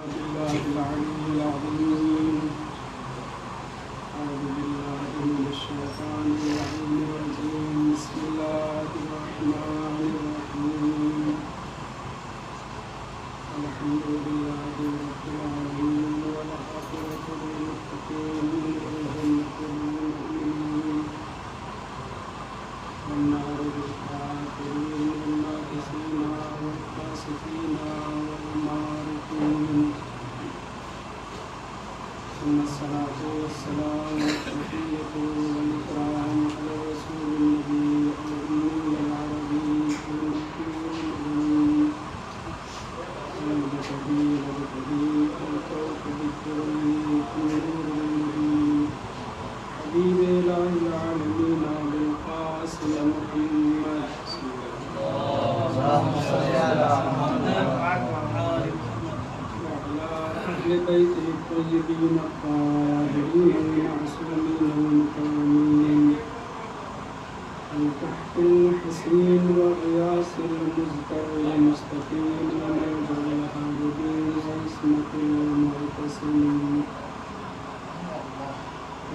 بالله العلي العظيم. أعوذ بالله من الشيطان اللعين الرجيم. بسم الله الرحمن الرحيم. الحمد لله رب العالمين والعاقبة للمتقين ولا للمؤمنين والنار للكافرين والناكثين والفاسقين والمارقين. ثم الصلاة والسلام والتحية والإكرام على رسول النبي الأمي العربي المكي الأمي البشري البديع الكوكب الدري النور المبين حبيب إله العالمين أبي القاسم محمد اللهم صل على محمد وعلى أهل بيته الطيبين الطاهرين المعصومين المكرمين الكحف الحسين والغياث المزكر المستقيم ومرجع الحاجبين وعصمة المعتصمين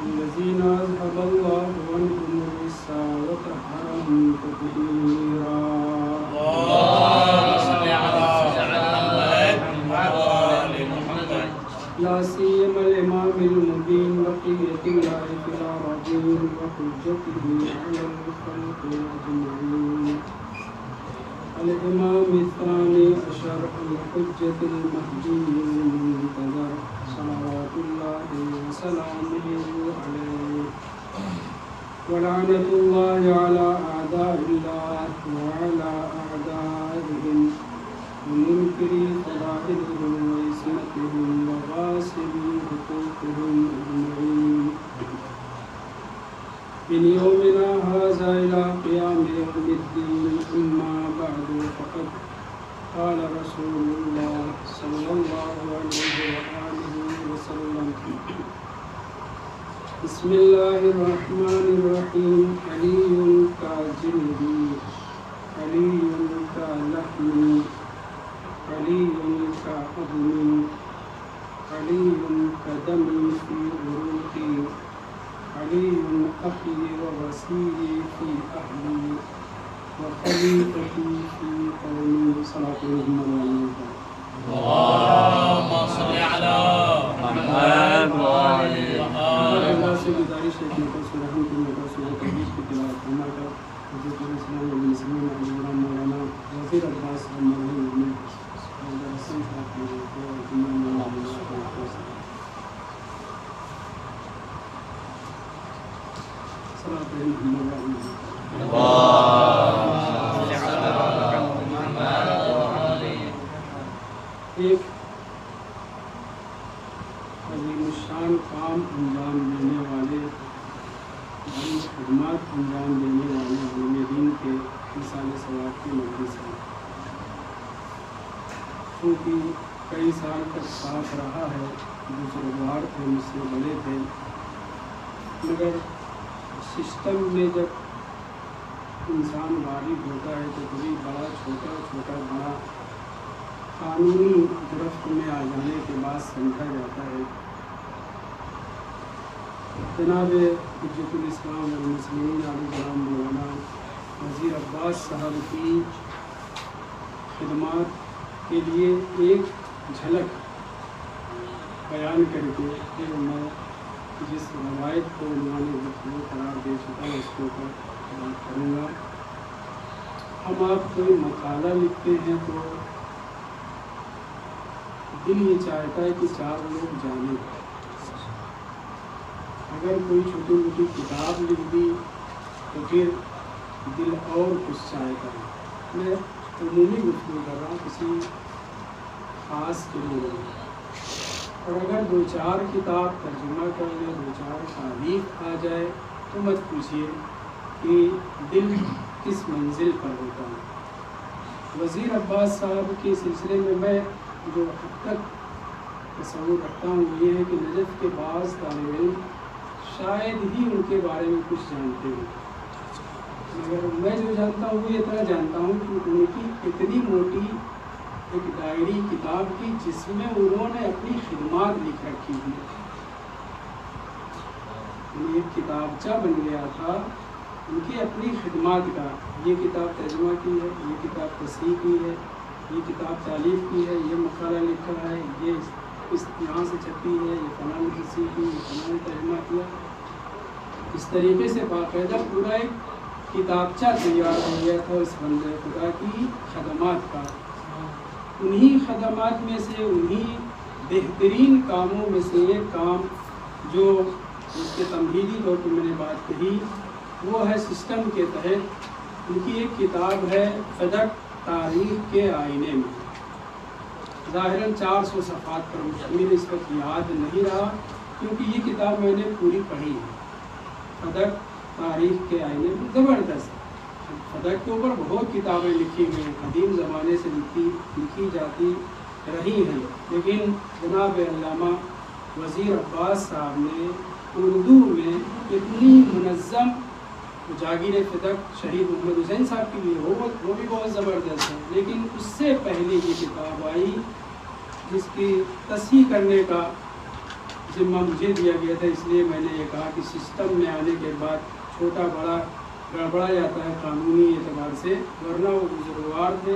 الذين أذهب الله عنهم الرجس وطهرهم تطهيرا. اللهم صل على محمد وآل محمد. لا سيما الإمام المبين بقية الله في الأراضين وحجته على الخلق أجمعين. الإمام الثاني عشر الحجة المهدي المنتظر صلوات الله وسلامه عليه ولعنة الله على أعداء الله وعلى أعدائهم ومنكري فرائضهم وعصمتهم وغاصبي حقوقهم أجمعين من يومنا هذا إلى قيام يوم الدين. أما بعد فقد قال رسول الله صلى الله عليه وآله وسلم بسم الله الرحمن الرحيم. علي كجلدي علي كلحمي علي كعظمي علي كدمي في عروقي علي أخي ووسيلي في أهلي وخليفتي في قومي. صلاة الله اللهم صل على محمد وآل محمد. اللہ سے گزارش ہے کہ رحم کی تحریف کی تلاوت فرما کر حضرت الاسلام والمسلمین علیہ مولانا وزیر عباس مرحوم حسن صاحب کو صلاۃ محمد. ایک عظیم الشان کام انجام دینے والے خدمات انجام دینے والے علم دین کے مثال ثواب کی مجلس ہے. چونکہ کئی سال تک ساتھ رہا ہے، بزرگوار تھے، مجھ سے بڑے تھے، مگر سسٹم میں جب انسان غالب ہوتا ہے تو کبھی بڑا چھوٹا چھوٹا بڑا قانونی گرفت میں آ جانے کے بعد سمجھا جاتا ہے. جناب حجت الاسلام والمسلمین علی جناب مولانا وزیر عباس صاحب کی خدمات کے لیے ایک جھلک بیان کر کے پھر میں جس روایت کو عنوان گفتگو قرار دے چکا ہوں اس کے اوپر بات کروں گا. ہم آپ کوئی مقالہ لکھتے ہیں تو دل یہ چاہتا ہے کہ 4 لوگ جانیں. اگر کوئی چھوٹی موٹی کتاب لکھ دی تو پھر دل اور کچھ چاہتا ہے. میں عمومی گفتگو کر رہا ہوں، کسی خاص کے لیے. اور اگر 2-4 کتاب ترجمہ کر لیں، 2-4 تعریف آ جائے تو مت پوچھیے کہ دل کس منزل پر ہوتا ہے. وزیر عباس صاحب کے سلسلے میں میں جو اب تک تصور رکھتا ہوں یہ ہے کہ نجف کے بعض طالب علم شاید ہی ان کے بارے میں کچھ جانتے ہوں، مگر میں جو جانتا ہوں وہ یہ طرح جانتا ہوں کہ ان کی اتنی موٹی ایک ڈائری کتاب کی جس میں انہوں نے اپنی خدمات لکھ رکھی تھی. ایک کتابچہ بن گیا تھا ان کی اپنی خدمات کا. یہ کتاب ترجمہ کی ہے، یہ کتاب تصحیح کی ہے، یہ کتاب تالیف کی ہے، یہ مقالہ لکھا ہے، یہ اس یہاں سے چھپی ہے، یہ فلاں نے تصحیح کی، یہ فلاں نے ترجمہ کیا. اس طریقے سے باقاعدہ پورا ایک کتابچہ تیار ہو گیا تھا اس بندے خدا کی خدمات کا. انہی خدمات میں سے، انہی بہترین کاموں میں سے ایک کام جو اس کے تمہیدی طور پہ میں نے بات کہی وہ ہے سسٹم کے تحت ان کی ایک کتاب ہے فدق تاریخ کے آئینے میں. ظاہراً 400 صفحات پر مشتمل، اس وقت یاد نہیں رہا کیونکہ یہ کتاب میں نے پوری پڑھی ہے. فدق تاریخ کے آئینے میں زبردست. فدق کے اوپر بہت کتابیں لکھی گئی، قدیم زمانے سے لکھی جاتی رہی ہیں، لیکن جناب علامہ وزیر عباس صاحب نے اردو میں اتنی منظم، جاگیر فدق شہید محمد حسین صاحب کے لیے وہ بھی بہت زبردست ہے. لیکن اس سے پہلے یہ کتاب آئی جس کی تصحیح کرنے کا ذمہ مجھے دیا گیا تھا، اس لیے میں نے یہ کہا کہ سسٹم میں آنے کے بعد چھوٹا بڑا گڑبڑا جاتا ہے قانونی اعتبار سے، ورنہ وہ بزرگوار تھے،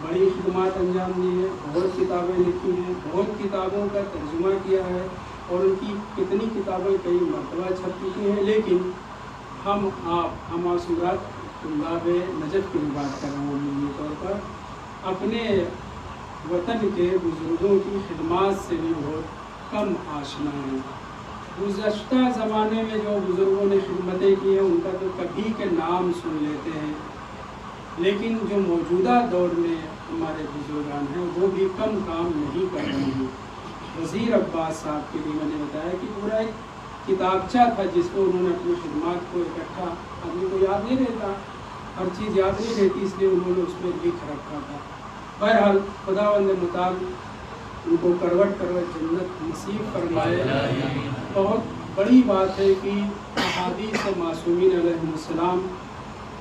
بڑی خدمات انجام دی ہیں، بہت کتابیں لکھی ہیں، بہت کتابوں کا ترجمہ کیا ہے اور ان کی کتنی کتابیں کئی مرتبہ چھپ چکی ہیں. لیکن ہم معصورات طلاب نجف کی بات کر رہا ہوں عمومی طور پر، اپنے وطن کے بزرگوں کی خدمات سے بھی بہت کم آشنا ہیں. گزشتہ زمانے میں جو بزرگوں نے خدمتیں کی ہیں ان کا تو کبھی کے نام سن لیتے ہیں، لیکن جو موجودہ دور میں ہمارے بزرگان ہیں وہ بھی کم کام نہیں کر رہے ہیں. وزیر عباس صاحب کے لیے میں نے بتایا کہ پورا ایک کتابچہ تھا جس کو انہوں نے اپنی خدمات کو اکٹھا، آدمی کو یاد نہیں رہتا، ہر چیز یاد نہیں رہتی، اس لیے انہوں نے اس میں لکھ رکھا تھا. بہرحال خداوند متعال ان کو کروٹ جنت نصیب فرمائے. بہت بڑی بات ہے کہ احادیث معصومین علیہ السلام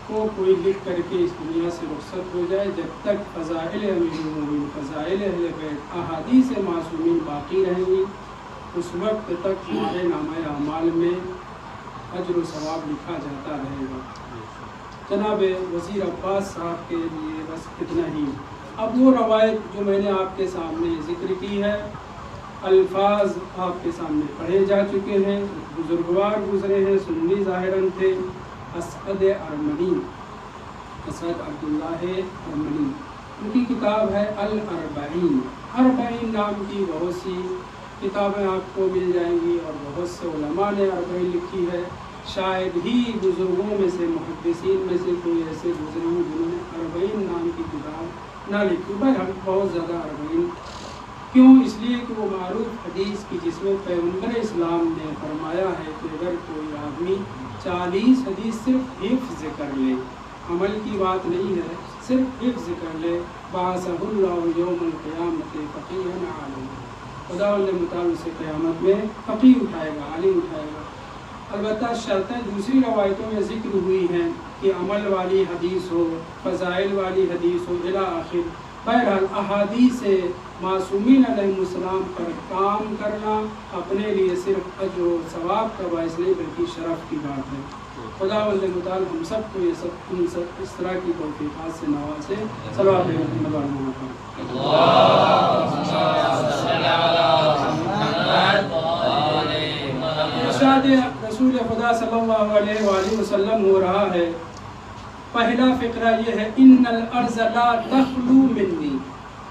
کو کوئی لکھ کر کے اس دنیا سے رخصت ہو جائے. جب تک فضائل امیر المومنین، فضائل اہل بیت، احادیث معصومین باقی رہیں گی اس وقت تک ہمارے نامہ اعمال میں اجر و ثواب لکھا جاتا رہے گا. جناب وزیر عباس صاحب کے لیے بس اتنا ہی. اب وہ روایت جو میں نے آپ کے سامنے ذکر کی ہے، الفاظ آپ کے سامنے پڑھے جا چکے ہیں. بزرگوار گزرے ہیں، سنی ظاہراً تھے. اسعد ارمنی، اسعد عبداللہ ارمنی، ان کی کتاب ہے الاربعین. اربعین نام کی بہت سی کتابیں آپ کو مل جائیں گی اور بہت سے علماء نے اربعین لکھی ہے. شاید ہی بزرگوں میں سے، محدثین میں سے کوئی ایسے گزرے ہوں جنہوں نے اربعین نام کی کتاب نہ لکھی. بہرحال بہت زیادہ اربعین کیوں؟ اس لیے کہ وہ معروف حدیث کی جس میں پیغمبر اسلام نے فرمایا ہے کہ اگر کوئی آدمی 40 حدیث صرف حفظ کر لے، عمل کی بات نہیں ہے، صرف حفظ کر لے، بعثہ اللہ یوم القیامت فقیہا عالما، خدا متعال سے قیامت میں فقیہ اٹھائے گا، عالم اٹھائے گا. البتہ شرطیں دوسری روایتوں میں ذکر ہوئی ہیں کہ عمل والی حدیث ہو، فضائل والی حدیث ہو، الی آخر. بہرحال احادیث معصومین علیہ السلام پر کام کرنا اپنے لیے صرف اجر و ثواب کا باعث نہیں بلکہ شرف کی بات ہے. خدا متعال ہم سب کو یہ سب اس طرح کی توفیقات سے نوازے. صلوات محمد و محمد. ارشاد رسول خدا صلی اللہ علیہ وآلہ وسلم ہو رہا ہے. پہلا فقرہ یہ ہے، ان الارض لا تخلو منی،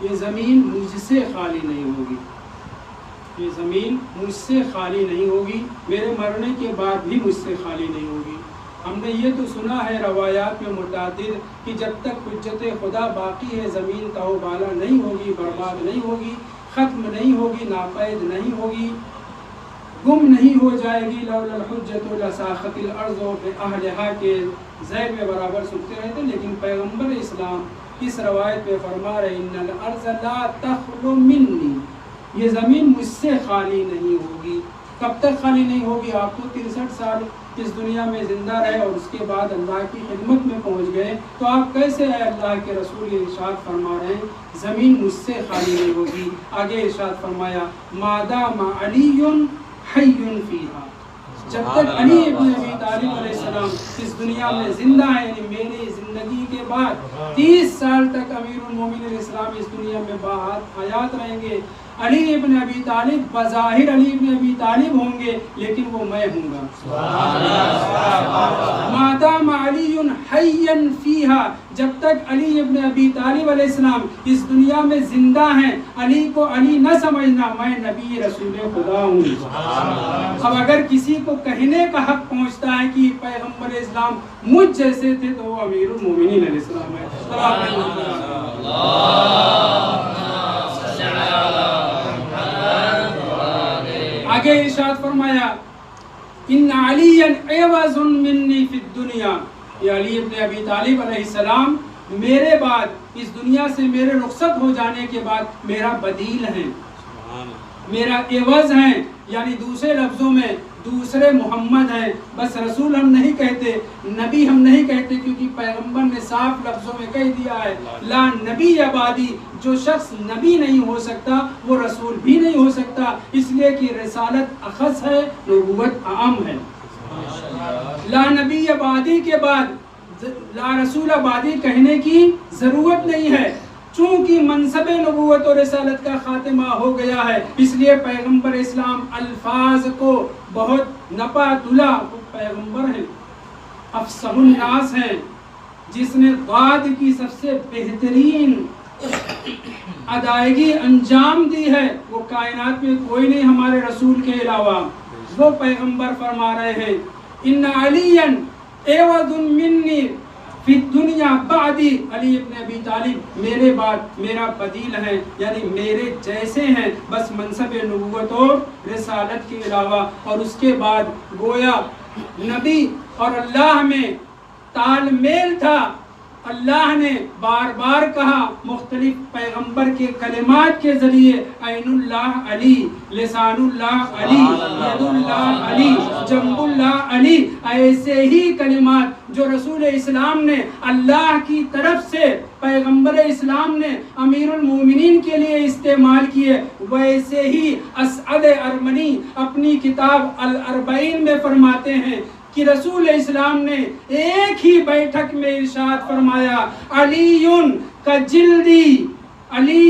یہ زمین مجھ سے خالی نہیں ہوگی، یہ زمین مجھ سے خالی نہیں ہوگی، میرے مرنے کے بعد بھی مجھ سے خالی نہیں ہوگی. ہم نے یہ تو سنا ہے روایات میں متعدد کہ جب تک حجت خدا باقی ہے زمین تہو بالا نہیں ہوگی، برباد نہیں ہوگی، ختم نہیں ہوگی، ناپید نہیں ہوگی، گم نہیں ہو جائے گی. لولا الحجت لساخت الارض باہلھا کے زیر میں برابر سنتے رہتے. لیکن پیغمبر اسلام اس روایت میں فرما رہے ان الارض لا تخلو منی، یہ زمین مجھ سے خالی نہیں ہوگی. کب تک خالی نہیں ہوگی؟ آپ تو 63 سال اس دنیا میں زندہ رہے اور اس کے بعد اللہ کی خدمت میں پہنچ گئے، تو آپ کیسے اے اللہ کے رسول یہ ارشاد فرما رہے ہیں زمین مجھ سے خالی نہیں ہوگی؟ آگے ارشاد فرمایا مادام علی حی فیہا، جب تک علی ابن ابی طالب علیہ السلام اس دنیا میں زندہ ہیں، یعنی میری زندگی کے بعد 30 سال تک امیر المومنین علیہ السلام اس دنیا میں حیات رہیں گے۔ علی ابن ابی طالب بظاہر علی ابن ابی طالب ہوں گے لیکن وہ میں ہوں گا۔ مادام علی حیا فیہا، جب تک علی ابن ابی طالب علیہ السلام اس دنیا میں زندہ ہیں، علی کو علی نہ سمجھنا، میں نبی رسول خدا ہوں۔ اب اگر کسی کو کہنے کا حق پہنچتا ہے کہ پیغمبر اسلام مجھ جیسے تھے تو وہ امیر المومنین علیہ السلام ہے۔ آگے ارشاد فرمایا ان علی عوض منی فی الدنیا، یہ علی ابن ابی طالب علیہ السلام میرے بعد اس دنیا سے میرے رخصت ہو جانے کے بعد میرا بدیل ہیں، میرا عوض ہیں، یعنی دوسرے لفظوں میں دوسرے محمد ہیں۔ بس رسول ہم نہیں کہتے، نبی ہم نہیں کہتے، کیونکہ پیغمبر نے صاف لفظوں میں کہہ دیا ہے لا نبی عبادی، جو شخص نبی نہیں ہو سکتا وہ رسول بھی نہیں ہو سکتا، اس لیے کہ رسالت اخص ہے، نبوت عام ہے۔ لا نبی عبادی کے بعد لا رسول عبادی کہنے کی ضرورت نہیں ہے، چونکہ منصب نبوت اور رسالت کا خاتمہ ہو گیا ہے، اس لیے پیغمبر اسلام الفاظ کو بہت نپا تلا، وہ پیغمبر ہیں، افصح الناس ہیں، جس نے غاد کی سب سے بہترین ادائیگی انجام دی ہے، وہ کائنات میں کوئی نہیں ہمارے رسول کے علاوہ، وہ پیغمبر فرما رہے ہیں ان علی عوض منی فی الدنیا بعدی، علی ابن ابی طالب میرے بعد میرا بدیل ہے، یعنی میرے جیسے ہیں، بس منصب نبوت اور رسالت کے علاوہ۔ اور اس کے بعد گویا نبی اور اللہ میں تال میل تھا، اللہ نے بار بار کہا مختلف پیغمبر کے کلمات کے ذریعے عین اللہ علی، لسان اللہ علی، ید اللہ علی، جنب اللہ علی، ایسے ہی کلمات جو رسول اسلام نے اللہ کی طرف سے پیغمبر اسلام نے امیر المومنین کے لیے استعمال کیے، ویسے ہی اسعد ارمنی اپنی کتاب الاربعین میں فرماتے ہیں کہ رسول اسلام نے ایک ہی بیٹھک میں ارشاد فرمایا علی کا جلدی، علی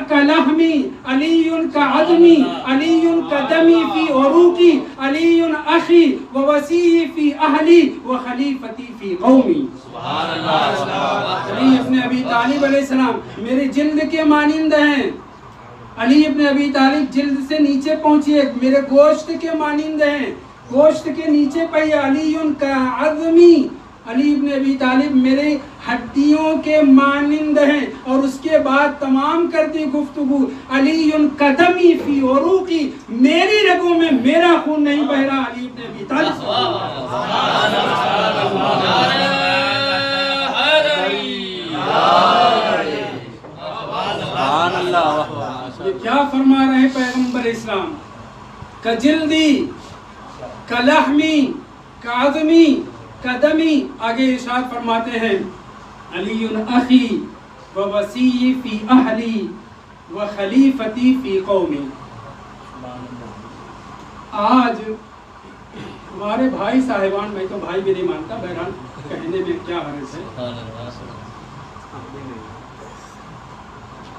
کا لحمی، علی کا عظمی، علی کا دمی فی عروقی، علی اخی و وسیع فی اہلی و خلیفتی فی قومی۔ علی ابن ابی طالب علیہ السلام میرے جلد کے مانند ہیں، علی ابن ابی طالب جلد سے نیچے پہنچیے، میرے گوشت کے مانند ہیں، گوشت کے نیچے پہ علی کا عظمی، علی ابن ابی طالب میرے ہڈیوں کے مانند ہیں، اور اس کے بعد تمام کرتی گفتگو علی کا دمی فی عروقی، میری رگوں میں میرا خون نہیں بہ رہا، علی ابن ابی طالب۔ یہ کیا فرما رہے ہیں پیغمبر اسلام؟ کا جلدی، کا لحمی، کا عظمی، کا دمی۔ آگے ارشاد فرماتے ہیں علی اخی و وسیع فی اہلی و خلیفتی فی قومی۔ آج ہمارے بھائی صاحبان، میں تو بھائی بھی نہیں مانتا، بہرحال کہنے میں کیا حرج ہے،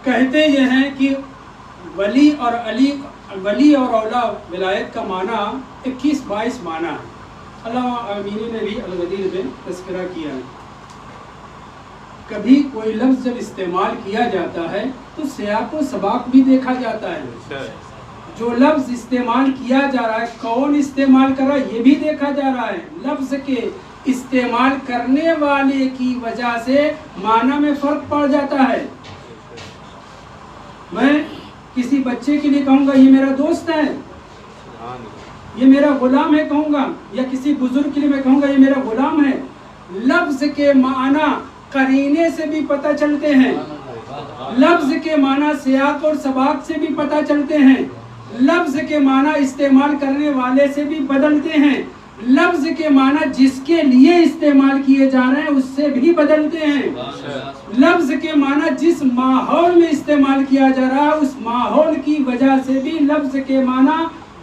کہتے یہ ہیں کہ ولی اور علی، ولی اور اولا ولایت کا معنی 21-22 معنی ہے، علامہ امینی نے بھی الغدیر میں تذکرہ کیا ہے۔ کبھی کوئی لفظ جب استعمال کیا جاتا ہے تو سیاق و سباق بھی دیکھا جاتا ہے، جو لفظ استعمال کیا جا رہا ہے کون استعمال کر رہا ہے یہ بھی دیکھا جا رہا ہے، لفظ کے استعمال کرنے والے کی وجہ سے معنی میں فرق پڑ جاتا ہے۔ میں کسی بچے کے لیے کہوں گا یہ میرا دوست ہے، یہ میرا غلام ہے کہوں گا، یا کسی بزرگ کے لیے میں کہوں گا یہ میرا غلام ہے، لفظ کے معنی قرینے سے بھی پتہ چلتے ہیں، لفظ کے معنی سیاق اور سباق سے بھی پتہ چلتے ہیں۔ لفظ کے معنی استعمال کرنے والے سے بھی بدلتے ہیں، لفظ کے معنی جس کے لیے استعمال کیے جا رہے ہیں اس سے بھی بدلتے ہیں، لفظ کے معنی جس ماحول میں استعمال کیا جا رہا ہے اس ماحول کی وجہ سے بھی لفظ کے معنی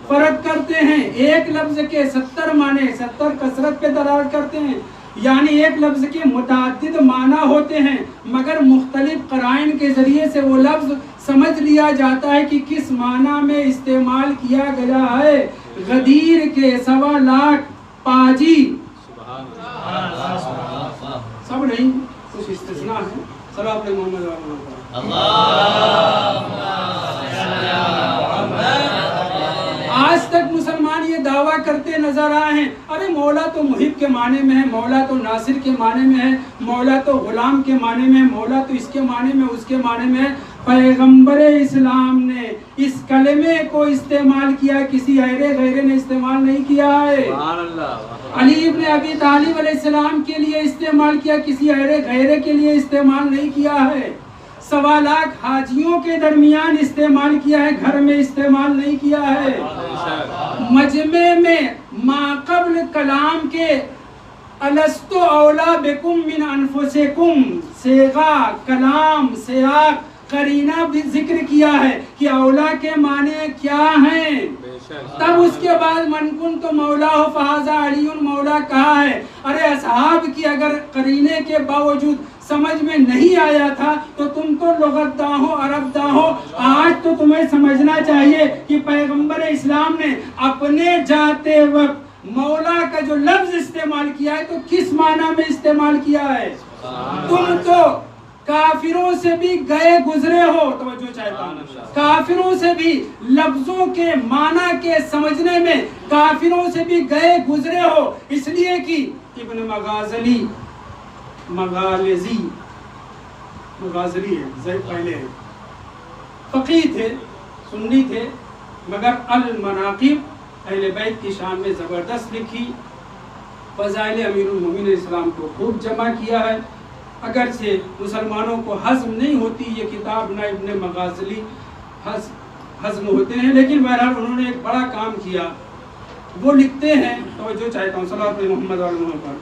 فرق کرتے ہیں۔ ایک لفظ کے 70 معنی، 70 کثرت پہ دلالت کرتے ہیں، یعنی ایک لفظ کے متعدد معنی ہوتے ہیں، مگر مختلف قرائن کے ذریعے سے وہ لفظ سمجھ لیا جاتا ہے کہ کس معنی میں استعمال کیا گیا ہے۔ غدیر کے 1.25 لاکھ پاجی، سب نہیں، کچھ استثناء ہے۔ صلوات محمد آج تک مسلمان یہ دعویٰ کرتے نظر آئے ہیں، ارے مولا تو محب کے معنی میں ہے، مولا تو ناصر کے معنی میں ہے، مولا تو غلام کے معنی میں ہے، مولا تو اس کے معنی میں، اس کے معنی میں ہے۔ پیغمبر اسلام نے اس کلمے کو استعمال کیا، کسی غیرے نے استعمال نہیں کیا ہے۔ علی ابن ابی طالب علیہ السلام کے لیے استعمال کیا، کسی غیرے کے لیے استعمال نہیں کیا ہے۔ 1.25 لاکھ حاجیوں کے درمیان استعمال کیا ہے، گھر میں استعمال نہیں کیا ہے۔ مجمع میں ما قبل کلام کے الستو اولا بکم من انفسکم، صیغہ، کلام، سیاق، قرینہ بھی ذکر کیا ہے کہ اولا کے معنی کیا ہیں۔ تب اس کے بعد من کنت مولا فہذا علی مولا کہا ہے۔ ارے اصحاب کی اگر قرینے کے باوجود سمجھ میں نہیں آیا تھا تو تم تو لغت داں ہو، عرب داں ہو، آج تو تمہیں سمجھنا چاہیے کہ پیغمبر اسلام نے اپنے جاتے وقت مولا کا جو لفظ استعمال کیا ہے تو کس معنی میں استعمال کیا ہے۔ تم تو کافروں سے بھی گئے گزرے ہو، توجہ چاہتا ہوں، کافروں سے بھی لفظوں کے معنی کے سمجھنے میں کافروں سے بھی گئے گزرے ہو، اس لیے کہ ابن مغازلی ہے، پہلے ہے، فقیہ تھے، سنی تھے، مگر المناقب اہل بیت کی شان میں زبردست لکھی، فضائل امیر المومنین علیہ السلام کو خوب جمع کیا ہے۔ اگرچہ مسلمانوں کو ہضم نہیں ہوتی یہ کتاب، نہ ابن مغازلی ہضم ہوتے ہیں، لیکن بہرحال انہوں نے ایک بڑا کام کیا، وہ لکھتے ہیں، توجہ چاہتا ہوں، صلی اللہ علیہ محمد وعلی محمد،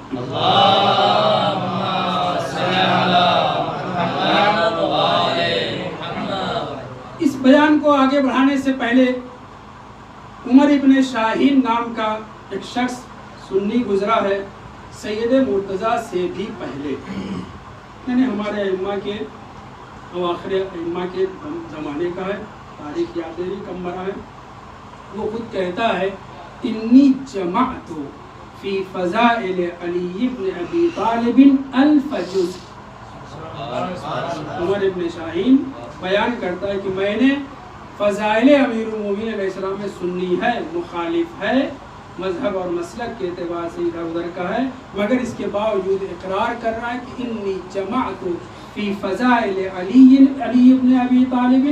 اس بیان کو آگے بڑھانے سے پہلے عمر ابن شاہین نام کا ایک شخص سنی گزرا ہے، سید مرتضیٰ سے بھی پہلے، یعنی ہمارے ائمہ کے اواخر ائمہ کے زمانے کا ہے، تاریخ یاد نہیں کم برا ہے۔ وہ خود کہتا ہے انی جمعت فی فضائل علی بن ابی طالب 1000 جز۔ عمر ابن شاہین بیان کرتا ہے کہ میں نے فضائل امیر المومنین علیہ السلام میں سنی ہے، مخالف ہے، مذہب اور مسلک کے اعتبار سے ادھر ادھر کا ہے، مگر اس کے باوجود اقرار کر رہا ہے کہ انی جمعت فی فضائل علی ابن ابی طالب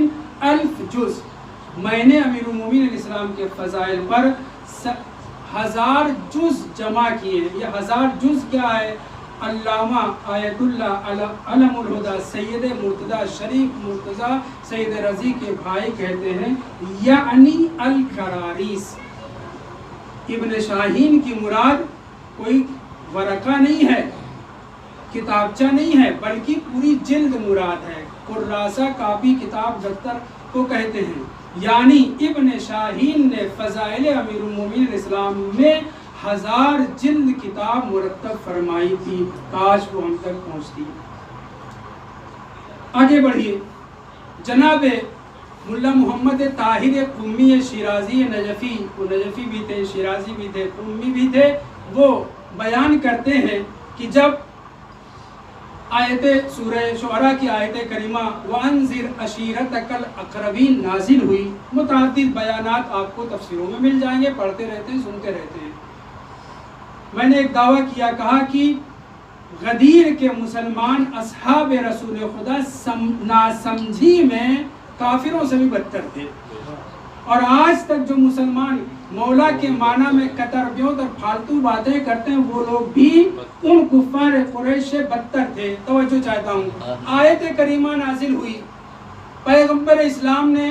1000 جز، میں نے امیر المومنین علیہ السلام کے فضائل پر 1000 جز جمع کیے ہیں۔ یہ 1000 جز کیا ہے؟ علامہ آیت اللہ علم الہدا سید مرتضیٰ شریف مرتضیٰ سید رضی کے بھائی کہتے ہیں یعنی الکراریس۔ ابن شاہین کی مراد کوئی ورقہ نہیں ہے، کتابچہ نہیں ہے، بلکہ پوری جلد مراد ہے، کراسہ، کاپی، کتاب، دفتر کو کہتے ہیں۔ یعنی ابن شاہین نے فضائل امیر المومنین علیہ السلام میں 1000 جلد کتاب مرتب فرمائی تھی، کاش وہ ہم تک پہنچتی۔ آگے بڑھیے، جناب ملا محمد طاہر قمی شیرازی نجفی، وہ نجفی بھی تھے، شیرازی بھی تھے، قمی بھی تھے، وہ بیان کرتے ہیں کہ جب آیت سورہ شعراء کی آیت کریمہ وَأَنذِرْ عَشِيرَتَكَ الْأَقْرَبِينَ نازل ہوئی، متعدد بیانات آپ کو تفسیروں میں مل جائیں گے، پڑھتے رہتے ہیں، سنتے رہتے ہیں۔ میں نے ایک دعویٰ کیا، کہا کہ غدیر کے مسلمان اصحاب رسول خدا ناسمجھی میں کافروں سے بھی بدتر تھے، اور آج تک جو مسلمان مولا کے معنی میں قطر بیوت اور فالتو باتیں کرتے ہیں وہ لوگ بھی ان کفار قریش سے بدتر تھے۔ توجہ چاہتا ہوں، آیت کریمہ نازل ہوئی، پیغمبر اسلام نے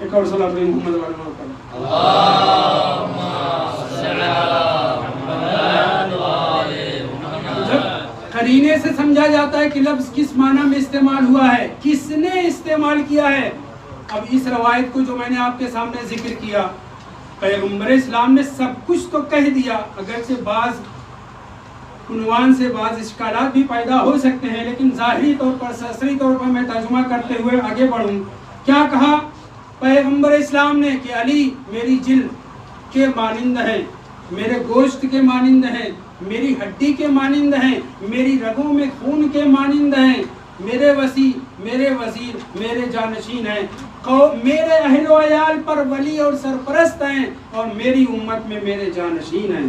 ایک اور صلی اللہ علیہ محمد والے پر قرینے سے سمجھا جاتا ہے کہ لفظ کس معنی میں استعمال ہوا ہے، کس نے استعمال کیا ہے۔ اب اس روایت کو جو میں نے آپ کے سامنے ذکر کیا، پیغمبر اسلام نے سب کچھ تو کہہ دیا، اگرچہ بعض عنوان سے بعض اشکالات بھی پیدا ہو سکتے ہیں، لیکن ظاہری طور پر سرسری طور پر میں ترجمہ کرتے ہوئے آگے بڑھوں۔ کیا کہا پیغمبر اسلام نے کہ علی میری جلد کے مانند ہیں، میرے گوشت کے مانند ہیں، میری ہڈی کے مانند ہیں، میری رگوں میں خون کے مانند ہیں، میرے وسیع، میرے وزیر، میرے جانشین ہیں، میرے اہل و عیال پر ولی اور سرپرست ہیں، اور میری امت میں میرے جانشین ہیں۔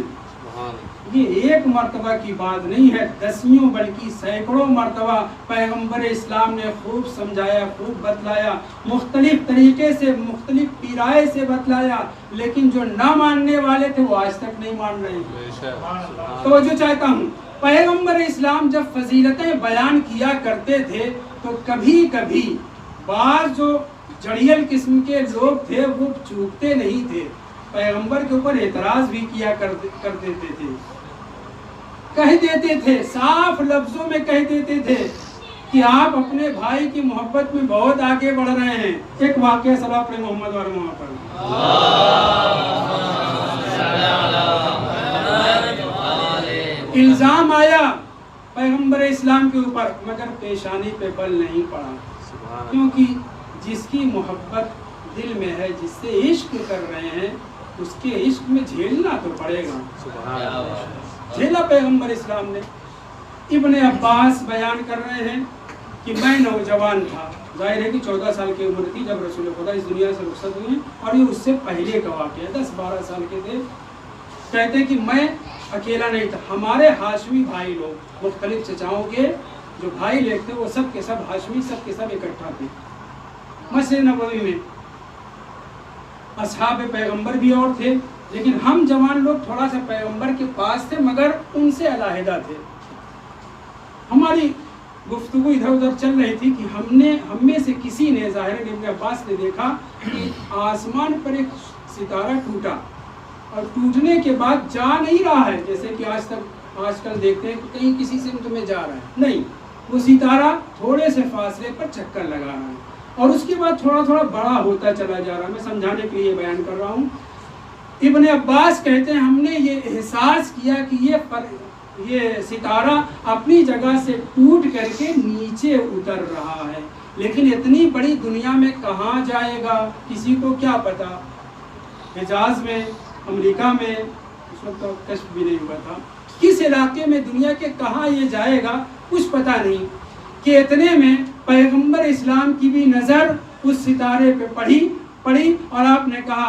یہ ایک مرتبہ کی بات نہیں ہے، دسیوں بلکہ سینکڑوں مرتبہ پیغمبر اسلام نے خوب سمجھایا، خوب بتلایا، مختلف طریقے سے، مختلف پیرائے سے بتلایا، لیکن جو نہ ماننے والے تھے وہ آج تک نہیں مان رہے۔ توجہ چاہتا ہوں، پیغمبر اسلام جب فضیلتیں بیان کیا کرتے تھے تو کبھی کبھی بعض جو جڑیل قسم کے لوگ تھے وہ چوکتے نہیں تھے، پیغمبر کے اوپر اعتراض بھی کیا کر دیتے تھے، کہہ دیتے تھے، صاف لفظوں میں کہہ دیتے تھے کہ آپ اپنے بھائی کی محبت میں بہت آگے بڑھ رہے ہیں۔ ایک واقعہ صلی اللہ علیہ محمد اور وہاں پر الزام آیا پیغمبر اسلام کے اوپر، مگر پیشانی پہ بل نہیں پڑا، کیونکہ جس کی محبت دل میں ہے، جس سے عشق کر رہے ہیں، اس کے عشق میں جھیلنا تو پڑے گا۔ جھیلا پیغمبر اسلام نے۔ ابن عباس بیان کر رہے ہیں کہ میں نوجوان تھا، ظاہر ہے کہ 14 سال کی عمر تھی جب رسول خدا اس دنیا سے رخصت ہوئے، اور یہ اس سے پہلے کا واقعہ، 10-12 سال کے تھے۔ کہتے کہ میں اکیلا نہیں تھا، ہمارے ہاشمی بھائی لوگ، مختلف چچاؤں کے جو بھائی لوگ تھے وہ سب کے سب ہاشمی، سب کے سب اکٹھا تھے مسجد نبوی میں۔ اصحاب پیغمبر بھی اور تھے، لیکن ہم جوان لوگ تھوڑا سا پیغمبر کے پاس تھے مگر ان سے علیحدہ تھے۔ ہماری گفتگو ادھر ادھر چل رہی تھی کہ ہم میں سے کسی نے، ظاہر ابن عباس نے دیکھا کہ آسمان پر ایک ستارہ ٹوٹا، اور ٹوٹنے کے بعد جا نہیں رہا ہے، جیسے کہ آج کل دیکھتے ہیں کہ کہیں کسی سمت میں جا رہا ہے، نہیں، وہ ستارہ تھوڑے سے فاصلے پر چکر لگا رہا ہے، اور اس کے بعد تھوڑا تھوڑا بڑا ہوتا چلا جا رہا ہے۔ میں سمجھانے کے لیے بیان کر رہا ہوں۔ ابن عباس کہتے ہیں ہم نے یہ احساس کیا کہ یہ ستارہ اپنی جگہ سے ٹوٹ کر کے نیچے اتر رہا ہے، لیکن اتنی بڑی دنیا میں کہاں جائے گا کسی کو کیا پتا۔ حجاز میں، امریکہ میں اس وقت کشف بھی نہیں ہوا تھا، کس علاقے میں دنیا کے کہاں یہ جائے گا کچھ پتا نہیں، کہ اتنے میں پیغمبر اسلام کی بھی نظر اس ستارے پہ پڑی اور آپ نے کہا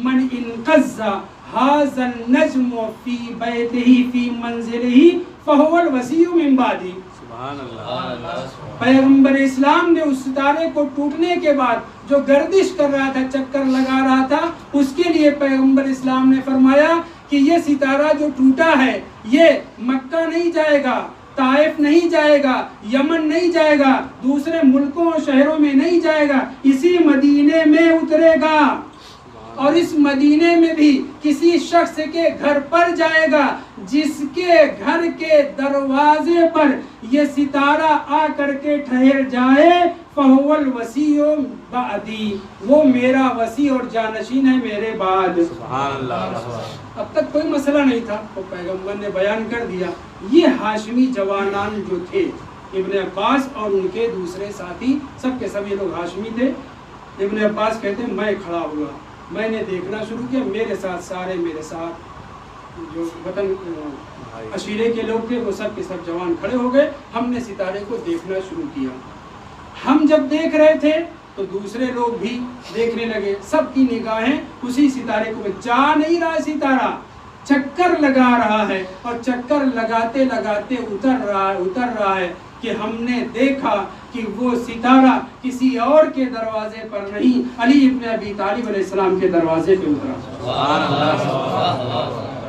من انقض هذا النجم في بيته في منزله فهو الوسيع من بعدي۔ سبحان اللہ۔ پیغمبر اسلام نے اس ستارے کو ٹوٹنے کے بعد جو گردش کر رہا تھا، چکر لگا رہا تھا، اس کے لیے پیغمبر اسلام نے فرمایا کہ یہ ستارہ جو ٹوٹا ہے یہ مکہ نہیں جائے گا، طائف نہیں جائے گا، یمن نہیں جائے گا، دوسرے ملکوں اور شہروں میں نہیں جائے گا، اسی مدینے میں اترے گا، اور اس مدینے میں بھی کسی شخص کے گھر پر جائے گا جس کے گھر کے دروازے پر یہ ستارہ آ کر کے ٹھہر جائے، فَهُوَ الْوَسِيُّ بَعْدِي، وہ میرا وسیع اور جانشین ہے میرے بعد۔ سبحان اللہ۔ اب تک کوئی مسئلہ نہیں تھا، وہ پیغمبر نے بیان کر دیا۔ یہ ہاشمی جوانان جو تھے، ابن عباس اور ان کے دوسرے ساتھی، سب کے سب یہ لوگ ہاشمی تھے۔ ابن عباس کہتے ہیں میں کھڑا ہوا، میں نے دیکھنا شروع کیا، میرے ساتھ میرے ساتھ جو وطن عشیرے کے لوگ تھے وہ سب کے سب جوان کھڑے ہو گئے، ہم نے ستارے کو دیکھنا شروع کیا۔ ہم جب دیکھ رہے تھے تو دوسرے لوگ بھی دیکھنے لگے، سب کی نگاہیں اسی ستارے کو، جا نہیں رہا ستارہ، چکر لگا رہا ہے، اور چکر لگاتے لگاتے اتر رہا ہے کہ ہم نے دیکھا کہ وہ ستارہ کسی اور کے دروازے پر نہیں، علی ابن ابی طالب علیہ السلام کے دروازے پہ اترا۔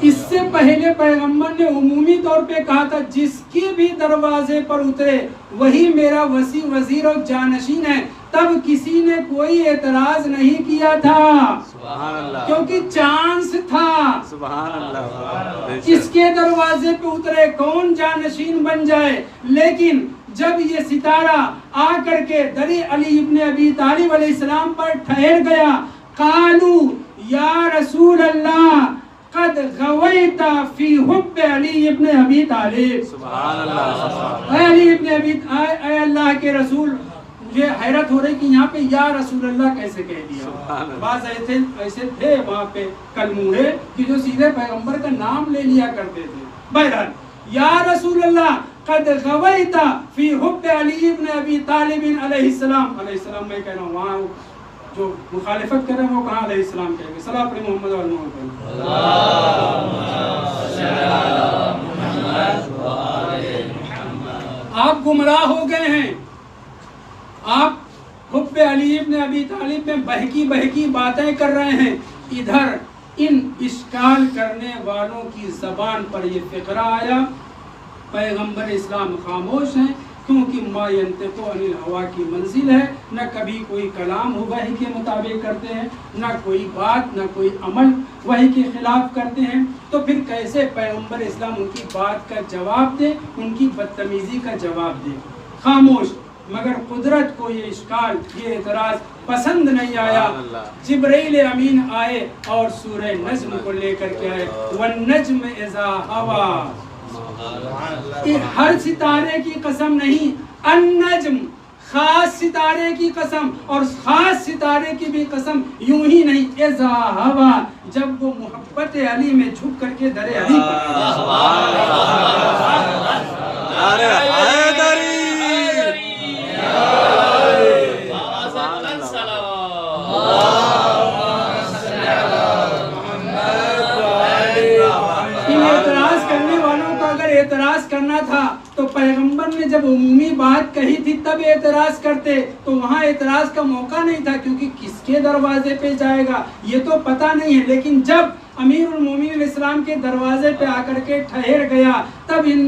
اس سے پہلے پیغمبر نے عمومی طور پہ کہا تھا جس کے بھی دروازے پر اترے وہی میرا وسیع وزیر اور جانشین ہے، تب کسی نے کوئی اعتراض نہیں کیا تھا سبحان اللہ کیونکہ چانس تھا سبحان اللہ کس کے دروازے پہ اترے کون جانشین بن جائے. لیکن جب یہ ستارہ آ کر کے در علی ابن ابی طالب علیہ السلام پر ٹھہر گیا قالو یا رسول اللہ قد غویت فی حب علی ابن ابی طالب. سبحان اللہ اے علی ابن ابی اے اللہ کے رسول, مجھے حیرت ہو رہی کہ یہاں پہ یا رسول اللہ کیسے کہہ دیا. بعض ایسے تھے وہاں پہ کلموہے کہ جو سیدھے پیغمبر کا نام لے لیا کرتے تھے. بہرحال یا رسول اللہ قد غویت فی حب علی ابن ابی طالب علیہ السلام. علیہ السلام میں کہہ رہا ہوں, وہاں جو مخالفت کر رہے ہیں وہ کہاں علیہ السلام کہہ گے. صلی اللہ محمد و محمد. آپ گمراہ ہو گئے ہیں. آپ حب علی ابن ابی طالب میں بہکی باتیں کر رہے ہیں. ادھر ان اشکال کرنے والوں کی زبان پر یہ فقرہ آیا پیغمبر اسلام خاموش ہیں کیونکہ ما ینطق عن الہوا کی منزل ہے. نہ کبھی کوئی کلام ہو وحی کے مطابق کرتے ہیں, نہ کوئی بات نہ کوئی عمل وحی کے خلاف کرتے ہیں. تو پھر کیسے پیغمبر اسلام ان کی بات کا جواب دے, ان کی بدتمیزی کا جواب دے. خاموش. مگر قدرت کو یہ اشکال یہ اعتراض پسند نہیں آیا. جبرائیل امین آئے اور سورہ نجم کو لے کر کے آئے. والنجم اذا ہوا. ہر ستارے کی قسم نہیں, النجم خاص ستارے کی قسم, اور خاص ستارے کی بھی قسم یوں ہی نہیں, اذا ہوا جب وہ محبت علی میں جھک کر کے در علی اعتراض کرنا تھا تو پیغمبر نے جب عمومی بات کہی تھی تب اعتراض کرتے, تو وہاں اعتراض کا موقع نہیں تھا کیونکہ کس کے دروازے پہ جائے گا یہ تو پتہ نہیں ہے. لیکن جب امیر المومنین علیہ السلام کے دروازے پہ آ کر کے ٹھہر گیا تب ان